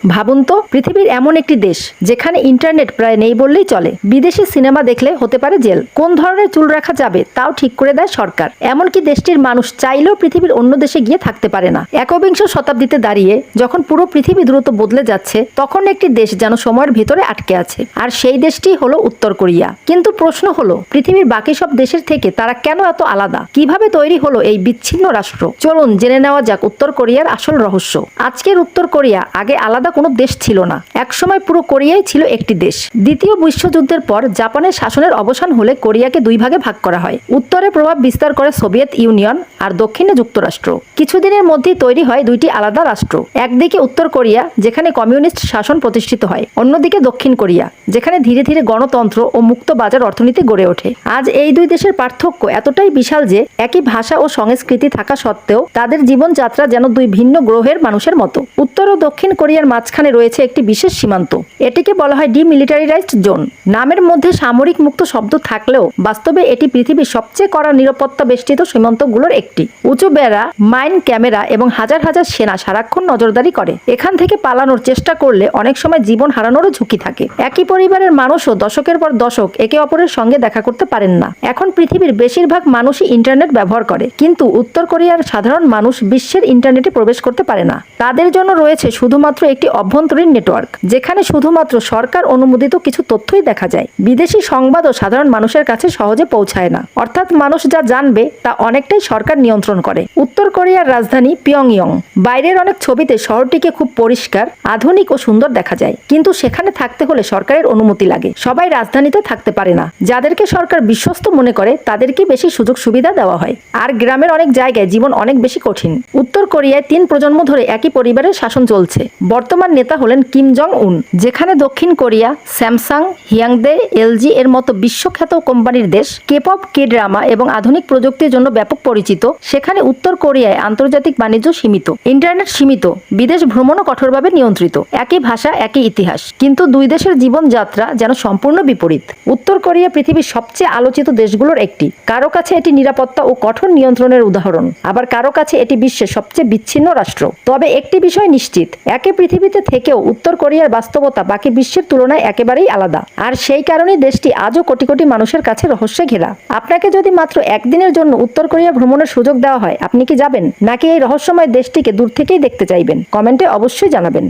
ভাবুন তো, পৃথিবীর এমন একটি দেশ যেখানে ইন্টারনেট প্রায় নেই বললেই চলে। বিদেশি সিনেমা দেখলে হতে পারে জেল। কোন ধরনের চুল রাখা যাবে তাও ঠিক করে দেয় সরকার। এমনকি দেশটির মানুষ চাইলেও পৃথিবীর অন্য দেশে গিয়ে থাকতে পারে না। একবিংশ শতাব্দীতে দাঁড়িয়ে যখন পুরো পৃথিবী দ্রুত বদলে যাচ্ছে, তখন একটি দেশ যেন সময়ের ভিতরে আটকে আছে। আর সেই দেশটি হলো উত্তর কোরিয়া। কিন্তু প্রশ্ন হলো, পৃথিবীর বাকি সব দেশের থেকে তারা কেন এত আলাদা? কিভাবে তৈরি হলো এই বিচ্ছিন্ন রাষ্ট্র? চলুন জেনে নেওয়া যাক উত্তর কোরিয়ার আসল রহস্য। আজকের উত্তর কোরিয়া আগে আলাদা কোনো দেশ ছিল না। একসময় পুরো কোরিয়াই ছিল একটি দেশ। দ্বিতীয় বিশ্বযুদ্ধের পর জাপানের শাসনের অবসান হলে কোরিয়াকে দুই ভাগে ভাগ করা হয়। উত্তরে প্রভাব বিস্তার করে সোভিয়েত ইউনিয়ন আর দক্ষিণে যুক্তরাষ্ট্র। কিছুদিনের মধ্যেই তৈরি হয় দুইটি আলাদা রাষ্ট্র। একদিকে উত্তর কোরিয়া, যেখানে কমিউনিস্ট শাসন প্রতিষ্ঠিত হয়। অন্যদিকে দক্ষিণ কোরিয়া, যেখানে ধীরে ধীরে গণতন্ত্র ও মুক্ত বাজার অর্থনীতি গড়ে ওঠে। আজ এই দুই দেশের পার্থক্য এতটাই বিশাল যে একই ভাষা ও সংস্কৃতি থাকা সত্ত্বেও তাদের জীবনযাত্রা যেন দুই ভিন্ন গ্রহের মানুষের মতো। উত্তর ও দক্ষিণ কোরিয়ার মাঝখানে রয়েছে একটি বিশেষ সীমান্ত। এটিকে বলা হয় ডিমিলিটারিজড জোন। নামের মধ্যে সামরিক মুক্ত শব্দ থাকলেও বাস্তবে এটি পৃথিবীর সবচেয়ে কড়া নিরাপত্তা বেষ্টিত সীমান্তগুলোর একটি। উঁচু বেড়া, মাইন ক্যামেরা এবং হাজার হাজার সেনা সারাক্ষণ নজরদারি করে। এখান থেকে পালানোর চেষ্টা করলে অনেক সময় জীবন হারানোরও ঝুঁকি থাকে। একই পরিবারের মানুষও দশকের পর দশক একে অপরের সঙ্গে দেখা করতে পারেন না। এখন পৃথিবীর বেশিরভাগ মানুষই ইন্টারনেট ব্যবহার করে, কিন্তু উত্তর কোরিয়ার সাধারণ মানুষ বিশ্বের ইন্টারনেটে প্রবেশ করতে পারে না। তাদের জন্য রয়েছে শুধুমাত্র একটি অভ্যন্তরীণ নেটওয়ার্ক, যেখানে শুধুমাত্র সরকার অনুমোদিত কিছু তথ্যই দেখা যায়। বিদেশি সংবাদও সাধারণ মানুষের কাছে সহজে পৌঁছায় না। অর্থাৎ মানুষ যা জানবে তা অনেকটাই সরকার নিয়ন্ত্রণ করে। উত্তর কোরিয়ার রাজধানী পিয়ংইয়ং। বাইরের অনেক ছবিতে শহরটিকে খুব পরিষ্কার, আধুনিক ও সুন্দর দেখা যায়, কিন্তু সেখানে থাকতে হলে সরকারের অনুমতি লাগে। সবাই রাজধানীতে থাকতে পারে না। যাদেরকে সরকার বিশ্বস্ত মনে করে তাদেরকে বেশি সুযোগ সুবিধা দেওয়া হয়। আর গ্রামের অনেক জায়গায় জীবন অনেক বেশি কঠিন। উত্তর কোরিয়ায় 3 প্রজন্ম ধরে একই পরিবারের শাসন চলছে। বর্তমান নেতা হলেন কিম জং উন। যেখানে দক্ষিণ কোরিয়া স্যামসাং, হিয়াংদে, এলজি এর মতো বিশ্বখ্যাত কোম্পানির দেশ, কেপপ, কে ড্রামা এবং আধুনিক প্রযুক্তির জন্য ব্যাপক পরিচিত, সেখানে উত্তর কোরিয়ায় আন্তর্জাতিক বাণিজ্য সীমিত, ইন্টারনেট সীমিত, বিদেশ ভ্রমণও কঠোরভাবে নিয়ন্ত্রিত। একই ভাষা, একই ইতিহাস, কিন্তু দুই দেশের জীবনযাত্রা যেন সম্পূর্ণ বিপরীত। উত্তর কোরিয়া পৃথিবীর সবচেয়ে আলোচিত দেশগুলোর একটি। কারো কাছে এটি নিরাপত্তা ও কঠোর নিয়ন্ত্রণের উদাহরণ, আবার কারো কাছে এটি বিশ্বের সবচেয়ে বিচ্ছিন্ন রাষ্ট্র। তবে একটি বিষয় নিশ্চিত, একে পৃথিবীতে থেকেও উত্তর কোরিয়ার বাস্তবতা বাকি বিশ্বের তুলনায় একেবারেই আলাদা। আর সেই কারণেই দেশটি আজও কোটি কোটি মানুষের কাছে রহস্যে ঘেরা। আপনাকে যদি মাত্র একদিনের জন্য উত্তর কোরিয়া ভ্রমণের সুযোগ দেওয়া হয়, আপনি কি যাবেন, নাকি এই রহস্যময় দেশটিকে দূর থেকেই দেখতে চাইবেন? কমেন্টে অবশ্যই জানাবেন।